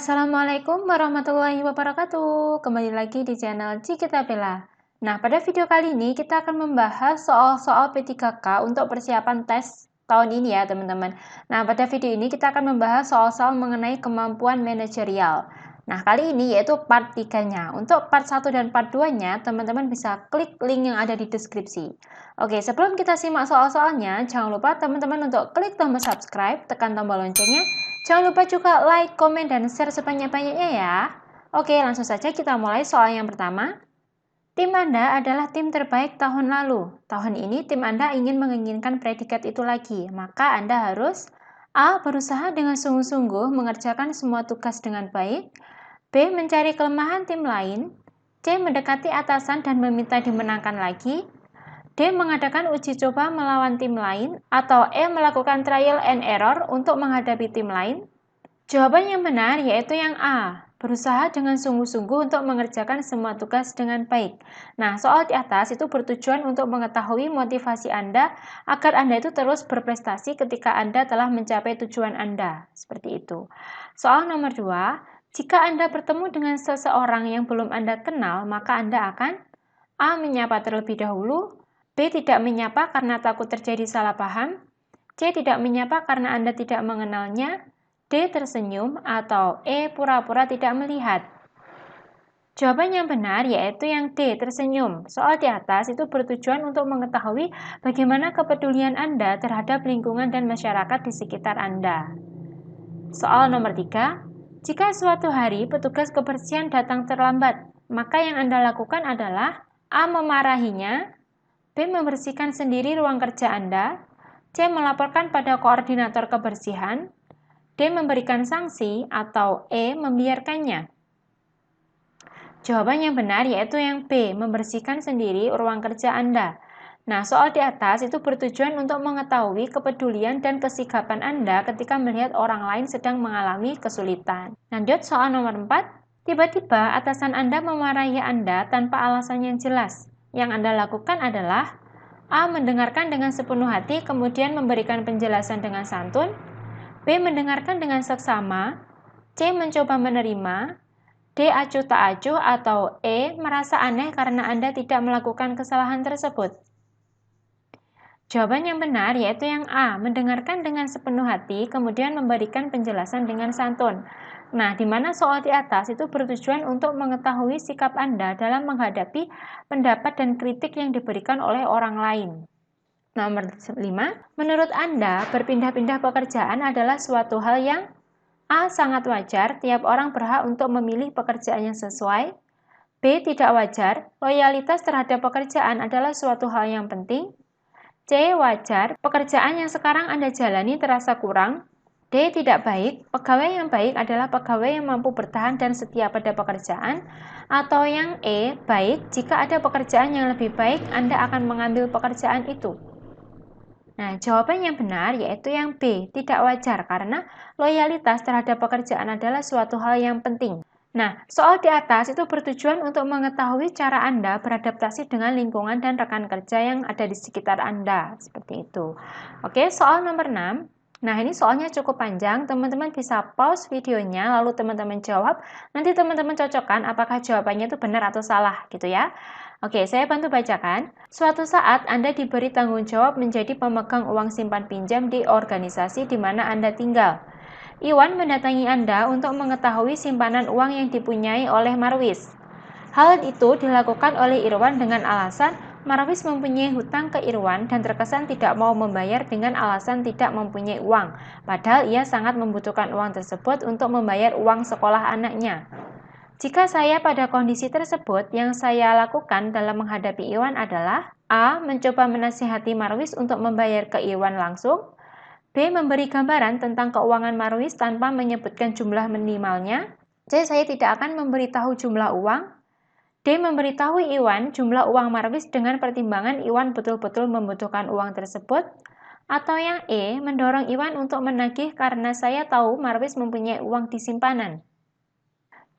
Assalamualaikum warahmatullahi wabarakatuh. Kembali lagi di channel Cikita Bella. Nah, pada video kali ini kita akan membahas soal-soal P3K untuk persiapan tes tahun ini ya, teman-teman. Nah, pada video ini kita akan membahas soal-soal mengenai kemampuan manajerial. Nah, kali ini yaitu part 3-nya. Untuk part 1 dan part 2-nya, teman-teman bisa klik link yang ada di deskripsi. Oke, sebelum kita simak soal-soalnya, jangan lupa teman-teman untuk klik tombol subscribe, tekan tombol loncengnya. Jangan lupa juga like, komen, dan share sebanyak-banyaknya ya. Oke, langsung saja kita mulai soal yang pertama. Tim Anda adalah tim terbaik tahun lalu. Tahun ini tim Anda ingin menginginkan predikat itu lagi, maka Anda harus A. Berusaha dengan sungguh-sungguh mengerjakan semua tugas dengan baik. B. Mencari kelemahan tim lain. C. Mendekati atasan dan meminta dimenangkan lagi. D. Mengadakan uji coba melawan tim lain, atau E. Melakukan trial and error untuk menghadapi tim lain. Jawaban yang benar yaitu yang A. Berusaha dengan sungguh-sungguh untuk mengerjakan semua tugas dengan baik. Nah, soal di atas itu bertujuan untuk mengetahui motivasi Anda agar Anda itu terus berprestasi ketika Anda telah mencapai tujuan Anda. Seperti itu. Soal nomor 2. Jika Anda bertemu dengan seseorang yang belum Anda kenal, maka Anda akan A. Menyapa terlebih dahulu. B. Tidak menyapa karena takut terjadi salah paham. C. Tidak menyapa karena Anda tidak mengenalnya. D. Tersenyum. Atau E. Pura-pura tidak melihat. Jawaban yang benar yaitu yang D. Tersenyum. Soal di atas itu bertujuan untuk mengetahui bagaimana kepedulian Anda terhadap lingkungan dan masyarakat di sekitar Anda. Soal nomor 3. Jika suatu hari petugas kebersihan datang terlambat, maka yang Anda lakukan adalah A. Memarahinya. B. Membersihkan sendiri ruang kerja Anda. C. Melaporkan pada koordinator kebersihan. D. Memberikan sanksi. Atau E. Membiarkannya. Jawaban yang benar yaitu yang B. Membersihkan sendiri ruang kerja Anda. Nah, soal di atas itu bertujuan untuk mengetahui kepedulian dan kesigapan Anda ketika melihat orang lain sedang mengalami kesulitan. Lanjut soal nomor 4. Tiba-tiba atasan Anda memarahi Anda tanpa alasan yang jelas. Yang Anda lakukan adalah A. Mendengarkan dengan sepenuh hati, kemudian memberikan penjelasan dengan santun. B. Mendengarkan dengan seksama. C. Mencoba menerima. D. Acuh tak acuh. Atau E. Merasa aneh karena Anda tidak melakukan kesalahan tersebut. Jawaban yang benar yaitu yang A. Mendengarkan dengan sepenuh hati, kemudian memberikan penjelasan dengan santun. Nah, di mana soal di atas itu bertujuan untuk mengetahui sikap Anda dalam menghadapi pendapat dan kritik yang diberikan oleh orang lain. Nomor 5. Menurut Anda, berpindah-pindah pekerjaan adalah suatu hal yang A. Sangat wajar, tiap orang berhak untuk memilih pekerjaan yang sesuai. B. Tidak wajar, loyalitas terhadap pekerjaan adalah suatu hal yang penting. C. Wajar, pekerjaan yang sekarang Anda jalani terasa kurang. D. Tidak baik, pegawai yang baik adalah pegawai yang mampu bertahan dan setia pada pekerjaan. Atau yang E. Baik, jika ada pekerjaan yang lebih baik, Anda akan mengambil pekerjaan itu. Nah, jawaban yang benar yaitu yang B. Tidak wajar, karena loyalitas terhadap pekerjaan adalah suatu hal yang penting. Nah, soal di atas itu bertujuan untuk mengetahui cara Anda beradaptasi dengan lingkungan dan rekan kerja yang ada di sekitar Anda. Seperti itu. Oke, soal nomor 6. Nah, ini soalnya cukup panjang. Teman-teman bisa pause videonya, lalu teman-teman jawab. Nanti teman-teman cocokkan apakah jawabannya itu benar atau salah, gitu ya. Oke, saya bantu bacakan. Suatu saat Anda diberi tanggung jawab menjadi pemegang uang simpan pinjam di organisasi di mana Anda tinggal. Iwan mendatangi Anda untuk mengetahui simpanan uang yang dipunyai oleh Marwis. Hal itu dilakukan oleh Irwan dengan alasan Marwis mempunyai hutang ke Irwan dan terkesan tidak mau membayar dengan alasan tidak mempunyai uang, padahal ia sangat membutuhkan uang tersebut untuk membayar uang sekolah anaknya. Jika saya pada kondisi tersebut, yang saya lakukan dalam menghadapi Iwan adalah A. Mencoba menasihati Marwis untuk membayar ke Iwan langsung. B. Memberi gambaran tentang keuangan Marwis tanpa menyebutkan jumlah minimalnya. C. Saya tidak akan memberitahu jumlah uang. D. Memberitahu Iwan jumlah uang Marwis dengan pertimbangan Iwan betul-betul membutuhkan uang tersebut. Atau yang E. Mendorong Iwan untuk menagih karena saya tahu Marwis mempunyai uang di simpanan.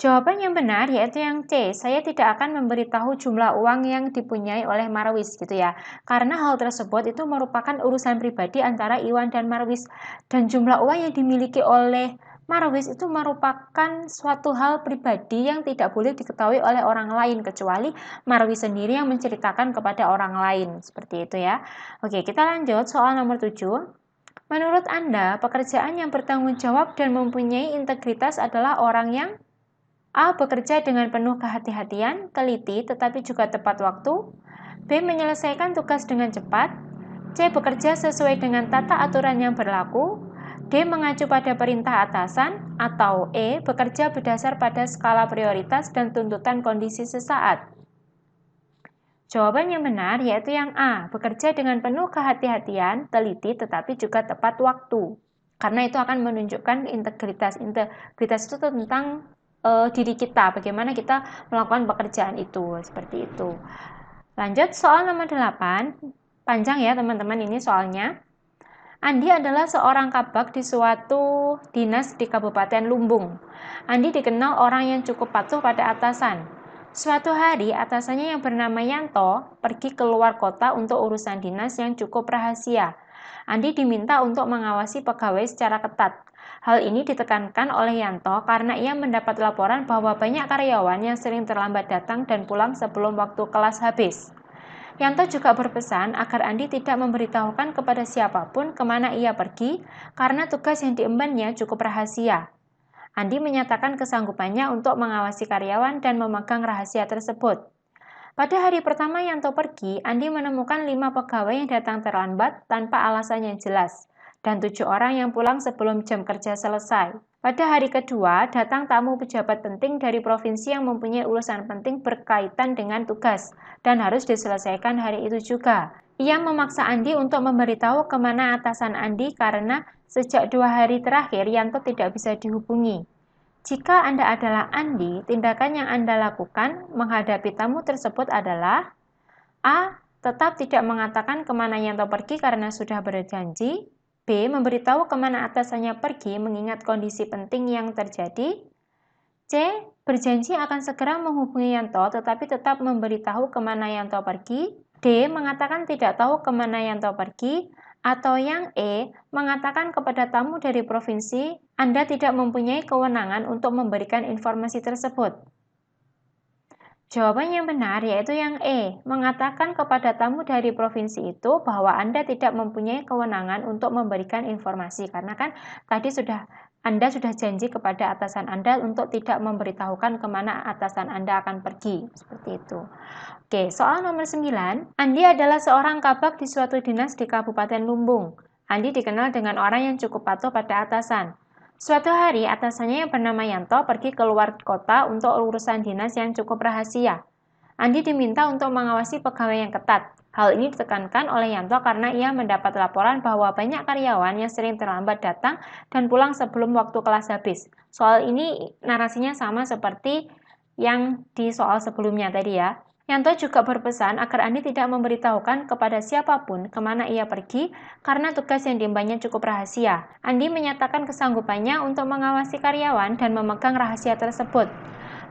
Jawaban yang benar yaitu yang C. Saya tidak akan memberitahu jumlah uang yang dipunyai oleh Marwis, gitu ya. Karena hal tersebut itu merupakan urusan pribadi antara Iwan dan Marwis. Dan jumlah uang yang dimiliki oleh Marwis itu merupakan suatu hal pribadi yang tidak boleh diketahui oleh orang lain kecuali Marwis sendiri yang menceritakan kepada orang lain. Seperti itu ya. Oke, kita lanjut soal nomor 7. Menurut Anda, pekerjaan yang bertanggung jawab dan mempunyai integritas adalah orang yang A. Bekerja dengan penuh kehati-hatian, teliti, tetapi juga tepat waktu. B. Menyelesaikan tugas dengan cepat. C. Bekerja sesuai dengan tata aturan yang berlaku. D. Mengacu pada perintah atasan. Atau E. Bekerja berdasar pada skala prioritas dan tuntutan kondisi sesaat. Jawaban yang benar yaitu yang A. Bekerja dengan penuh kehati-hatian, teliti, tetapi juga tepat waktu. Karena itu akan menunjukkan integritas. Integritas itu tentang diri kita, bagaimana kita melakukan pekerjaan itu, seperti itu. Lanjut soal nomor 8. Panjang ya teman-teman ini soalnya. Andi adalah seorang kabak di suatu dinas di Kabupaten Lumbung. Andi dikenal orang yang cukup patuh pada atasan. Suatu hari atasannya yang bernama Yanto pergi keluar kota untuk urusan dinas yang cukup rahasia. Andi diminta untuk mengawasi pegawai secara ketat. Hal ini ditekankan oleh Yanto karena ia mendapat laporan bahwa banyak karyawan yang sering terlambat datang dan pulang sebelum waktu kelas habis. Yanto juga berpesan agar Andi tidak memberitahukan kepada siapapun kemana ia pergi karena tugas yang diembannya cukup rahasia. Andi menyatakan kesanggupannya untuk mengawasi karyawan dan memegang rahasia tersebut. Pada hari pertama Yanto pergi, Andi menemukan 5 pegawai yang datang terlambat tanpa alasan yang jelas dan 7 orang yang pulang sebelum jam kerja selesai. Pada hari kedua, datang tamu pejabat penting dari provinsi yang mempunyai urusan penting berkaitan dengan tugas dan harus diselesaikan hari itu juga. Ia memaksa Andi untuk memberitahu kemana atasan Andi karena sejak 2 hari terakhir Yanto tidak bisa dihubungi. Jika Anda adalah Andi, tindakan yang Anda lakukan menghadapi tamu tersebut adalah A. Tetap tidak mengatakan kemana Yanto pergi karena sudah berjanji. B. Memberitahu kemana atasannya pergi mengingat kondisi penting yang terjadi. C. Berjanji akan segera menghubungi Yanto tetapi tetap memberitahu kemana Yanto pergi. D. Mengatakan tidak tahu kemana Yanto pergi. Atau yang E. Mengatakan kepada tamu dari provinsi Anda tidak mempunyai kewenangan untuk memberikan informasi tersebut. Jawaban yang benar yaitu yang E, mengatakan kepada tamu dari provinsi itu bahwa Anda tidak mempunyai kewenangan untuk memberikan informasi karena kan tadi Anda sudah janji kepada atasan Anda untuk tidak memberitahukan kemana atasan Anda akan pergi, seperti itu. Oke, soal nomor 9. Andi adalah seorang kabak di suatu dinas di Kabupaten Lumbung. Andi dikenal dengan orang yang cukup patuh pada atasan. Suatu hari, atasannya yang bernama Yanto pergi keluar kota untuk urusan dinas yang cukup rahasia. Andi diminta untuk mengawasi pegawai yang ketat. Hal ini ditekankan oleh Yanto karena ia mendapat laporan bahwa banyak karyawan yang sering terlambat datang dan pulang sebelum waktu kelas habis. Soal ini narasinya sama seperti yang di soal sebelumnya tadi ya. Yanto juga berpesan agar Andi tidak memberitahukan kepada siapapun kemana ia pergi karena tugas yang diembannya cukup rahasia. Andi menyatakan kesanggupannya untuk mengawasi karyawan dan memegang rahasia tersebut.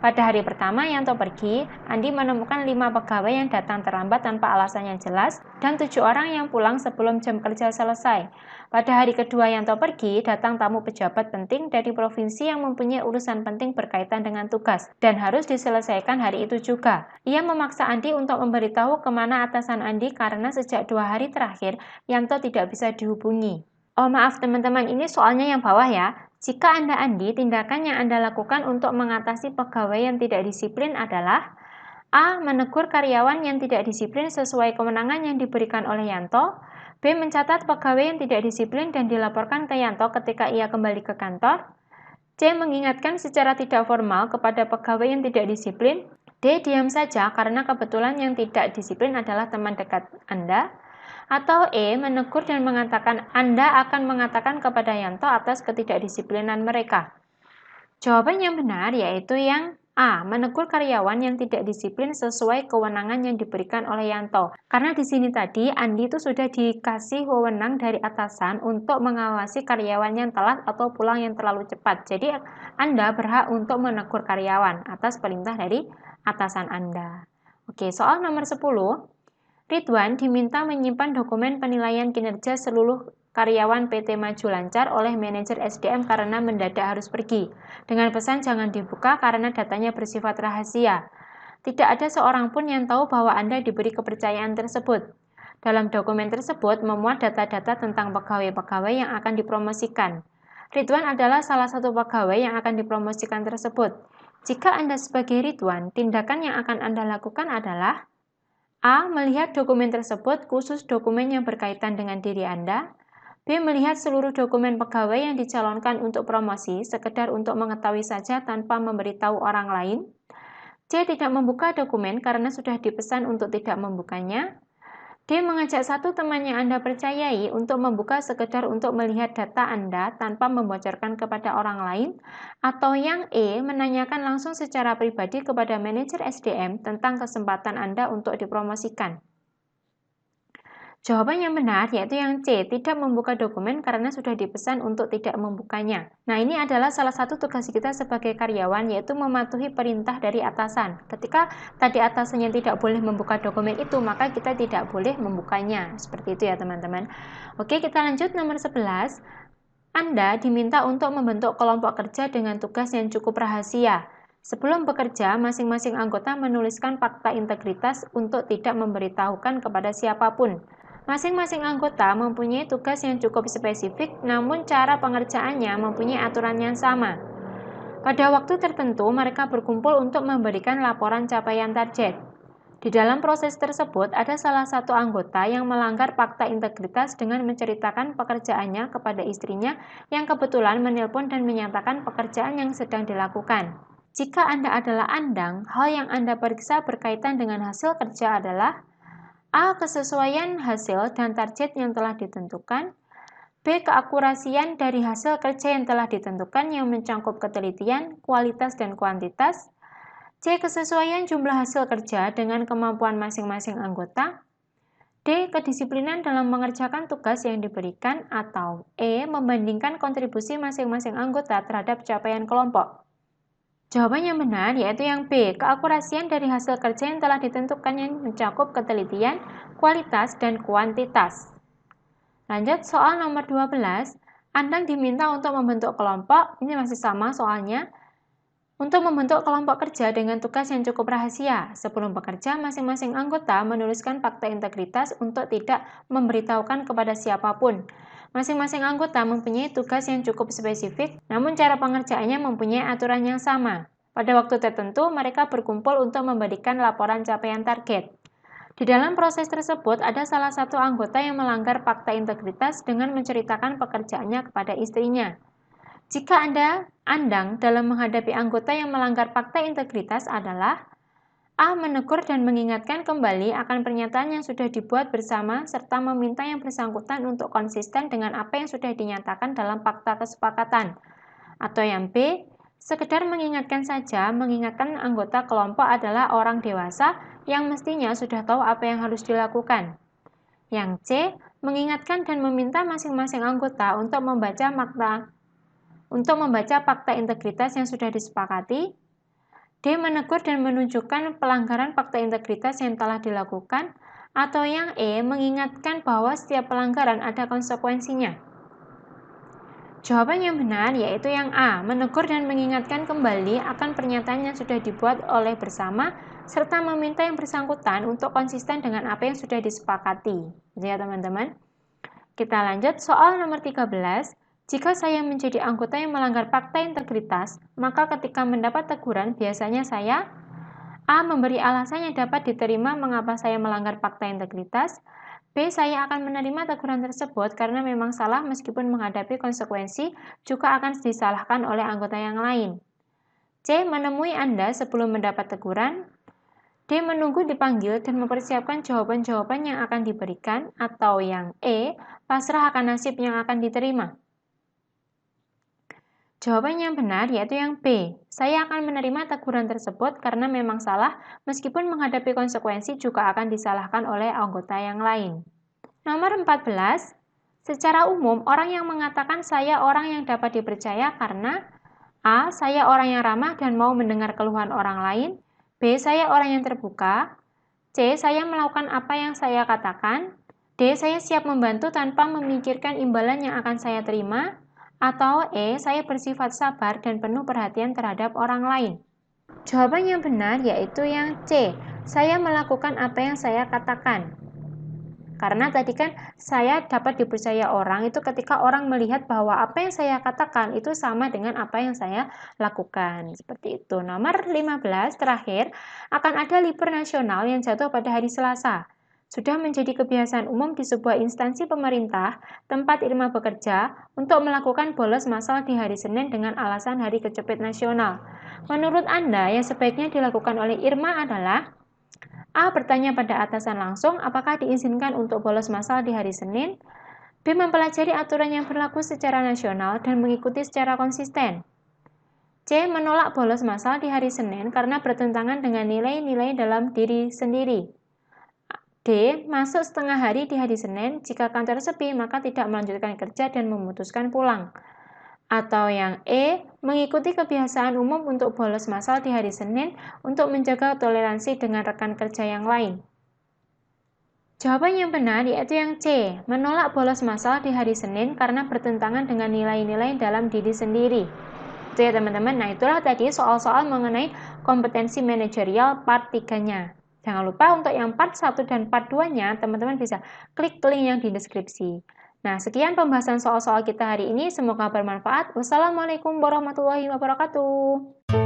Pada hari pertama Yanto pergi, Andi menemukan 5 pegawai yang datang terlambat tanpa alasan yang jelas dan 7 orang yang pulang sebelum jam kerja selesai. Pada hari kedua Yanto pergi, datang tamu pejabat penting dari provinsi yang mempunyai urusan penting berkaitan dengan tugas dan harus diselesaikan hari itu juga. Ia memaksa Andi untuk memberitahu kemana atasan Andi karena sejak 2 hari terakhir Yanto tidak bisa dihubungi. Oh maaf teman-teman, ini soalnya yang bawah ya. Jika Anda Andi, tindakan yang Anda lakukan untuk mengatasi pegawai yang tidak disiplin adalah A. Menegur karyawan yang tidak disiplin sesuai kewenangan yang diberikan oleh Yanto. B. Mencatat pegawai yang tidak disiplin dan dilaporkan ke Yanto ketika ia kembali ke kantor. C. Mengingatkan secara tidak formal kepada pegawai yang tidak disiplin. D. Diam saja karena kebetulan yang tidak disiplin adalah teman dekat Anda. Atau E. Menegur dan mengatakan Anda akan mengatakan kepada Yanto atas ketidakdisiplinan mereka. Jawaban yang benar yaitu yang A. Menegur karyawan yang tidak disiplin sesuai kewenangan yang diberikan oleh Yanto. Karena di sini tadi Andi itu sudah dikasih wewenang dari atasan untuk mengawasi karyawan yang telat atau pulang yang terlalu cepat. Jadi Anda berhak untuk menegur karyawan atas perintah dari atasan Anda. Oke, soal nomor 10. Ridwan diminta menyimpan dokumen penilaian kinerja seluruh karyawan PT Maju Lancar oleh manajer SDM karena mendadak harus pergi. Dengan pesan jangan dibuka karena datanya bersifat rahasia. Tidak ada seorang pun yang tahu bahwa Anda diberi kepercayaan tersebut. Dalam dokumen tersebut memuat data-data tentang pegawai-pegawai yang akan dipromosikan. Ridwan adalah salah satu pegawai yang akan dipromosikan tersebut. Jika Anda sebagai Ridwan, tindakan yang akan Anda lakukan adalah A. Melihat dokumen tersebut khusus dokumen yang berkaitan dengan diri Anda. B. Melihat seluruh dokumen pegawai yang dicalonkan untuk promosi sekedar untuk mengetahui saja tanpa memberitahu orang lain. C. Tidak membuka dokumen karena sudah dipesan untuk tidak membukanya. D. Mengajak satu teman yang Anda percayai untuk membuka sekedar untuk melihat data Anda tanpa membocorkan kepada orang lain. Atau yang E. Menanyakan langsung secara pribadi kepada manajer SDM tentang kesempatan Anda untuk dipromosikan. Jawaban yang benar yaitu yang C, tidak membuka dokumen karena sudah dipesan untuk tidak membukanya. Nah, ini adalah salah satu tugas kita sebagai karyawan yaitu mematuhi perintah dari atasan. Ketika tadi atasannya tidak boleh membuka dokumen itu, maka kita tidak boleh membukanya. Seperti itu ya teman-teman. Oke, kita lanjut nomor 11. Anda diminta untuk membentuk kelompok kerja dengan tugas yang cukup rahasia. Sebelum bekerja, masing-masing anggota menuliskan fakta integritas untuk tidak memberitahukan kepada siapapun. Masing-masing anggota mempunyai tugas yang cukup spesifik, namun cara pengerjaannya mempunyai aturan yang sama. Pada waktu tertentu, mereka berkumpul untuk memberikan laporan capaian target. Di dalam proses tersebut, ada salah satu anggota yang melanggar fakta integritas dengan menceritakan pekerjaannya kepada istrinya yang kebetulan menelpon dan menyatakan pekerjaan yang sedang dilakukan. Jika Anda adalah Andang, hal yang Anda periksa berkaitan dengan hasil kerja adalah A. Kesesuaian hasil dan target yang telah ditentukan. B. Keakurasian dari hasil kerja yang telah ditentukan yang mencakup ketelitian, kualitas, dan kuantitas. C. Kesesuaian jumlah hasil kerja dengan kemampuan masing-masing anggota. D. Kedisiplinan dalam mengerjakan tugas yang diberikan. Atau E. Membandingkan kontribusi masing-masing anggota terhadap capaian kelompok. Jawaban yang benar yaitu yang B, keakurasian dari hasil kerja yang telah ditentukan yang mencakup ketelitian, kualitas, dan kuantitas. Lanjut soal nomor 12, Andang diminta untuk membentuk kelompok, ini masih sama soalnya, untuk membentuk kelompok kerja dengan tugas yang cukup rahasia. Sebelum bekerja, masing-masing anggota menuliskan fakta integritas untuk tidak memberitahukan kepada siapapun. Masing-masing anggota mempunyai tugas yang cukup spesifik, namun cara pengerjaannya mempunyai aturan yang sama. Pada waktu tertentu, mereka berkumpul untuk memberikan laporan capaian target. Di dalam proses tersebut, ada salah satu anggota yang melanggar fakta integritas dengan menceritakan pekerjaannya kepada istrinya. Jika Anda andang dalam menghadapi anggota yang melanggar fakta integritas adalah A. Menegur dan mengingatkan kembali akan pernyataan yang sudah dibuat bersama serta meminta yang bersangkutan untuk konsisten dengan apa yang sudah dinyatakan dalam fakta kesepakatan. Atau yang B. Sekedar mengingatkan saja, mengingatkan anggota kelompok adalah orang dewasa yang mestinya sudah tahu apa yang harus dilakukan. Yang C. Mengingatkan dan meminta masing-masing anggota untuk membaca fakta integritas yang sudah disepakati. D. Menegur dan menunjukkan pelanggaran fakta integritas yang telah dilakukan. Atau yang E. Mengingatkan bahwa setiap pelanggaran ada konsekuensinya. Jawaban yang benar yaitu yang A. Menegur dan mengingatkan kembali akan pernyataan yang sudah dibuat oleh bersama serta meminta yang bersangkutan untuk konsisten dengan apa yang sudah disepakati. Ya teman-teman. Kita lanjut soal nomor 13. Jika saya menjadi anggota yang melanggar fakta integritas, maka ketika mendapat teguran biasanya saya A. Memberi alasan yang dapat diterima mengapa saya melanggar fakta integritas. B. Saya akan menerima teguran tersebut karena memang salah meskipun menghadapi konsekuensi juga akan disalahkan oleh anggota yang lain. C. Menemui Anda sebelum mendapat teguran. D. Menunggu dipanggil dan mempersiapkan jawaban-jawaban yang akan diberikan. Atau yang E. Pasrah akan nasib yang akan diterima. Jawaban yang benar yaitu yang B. Saya akan menerima teguran tersebut karena memang salah, meskipun menghadapi konsekuensi juga akan disalahkan oleh anggota yang lain. Nomor 14. Secara umum, orang yang mengatakan saya orang yang dapat dipercaya karena A. Saya orang yang ramah dan mau mendengar keluhan orang lain. B. Saya orang yang terbuka. C. Saya melakukan apa yang saya katakan. D. Saya siap membantu tanpa memikirkan imbalan yang akan saya terima. Atau E. Saya bersifat sabar dan penuh perhatian terhadap orang lain. Jawaban yang benar yaitu yang C. Saya melakukan apa yang saya katakan. Karena tadi kan saya dapat dipercaya orang itu ketika orang melihat bahwa apa yang saya katakan itu sama dengan apa yang saya lakukan. Seperti itu. Nomor 15 terakhir, akan ada libur nasional yang jatuh pada hari Selasa. Sudah menjadi kebiasaan umum di sebuah instansi pemerintah tempat Irma bekerja untuk melakukan bolos massal di hari Senin dengan alasan Hari Kecepit Nasional. Menurut Anda, yang sebaiknya dilakukan oleh Irma adalah A. Bertanya pada atasan langsung apakah diizinkan untuk bolos massal di hari Senin. B. Mempelajari aturan yang berlaku secara nasional dan mengikuti secara konsisten. C. Menolak bolos massal di hari Senin karena bertentangan dengan nilai-nilai dalam diri sendiri. D. Masuk setengah hari di hari Senin, jika kantor sepi maka tidak melanjutkan kerja dan memutuskan pulang. Atau yang E, mengikuti kebiasaan umum untuk bolos massal di hari Senin untuk menjaga toleransi dengan rekan kerja yang lain. Jawaban yang benar yaitu yang C, menolak bolos massal di hari Senin karena bertentangan dengan nilai-nilai dalam diri sendiri. Itu ya teman-teman, nah itulah tadi soal-soal mengenai kompetensi manajerial part 3-nya. Jangan lupa untuk yang part 1 dan part 2-nya, teman-teman bisa klik link yang di deskripsi. Nah, sekian pembahasan soal-soal kita hari ini. Semoga bermanfaat. Wassalamualaikum warahmatullahi wabarakatuh.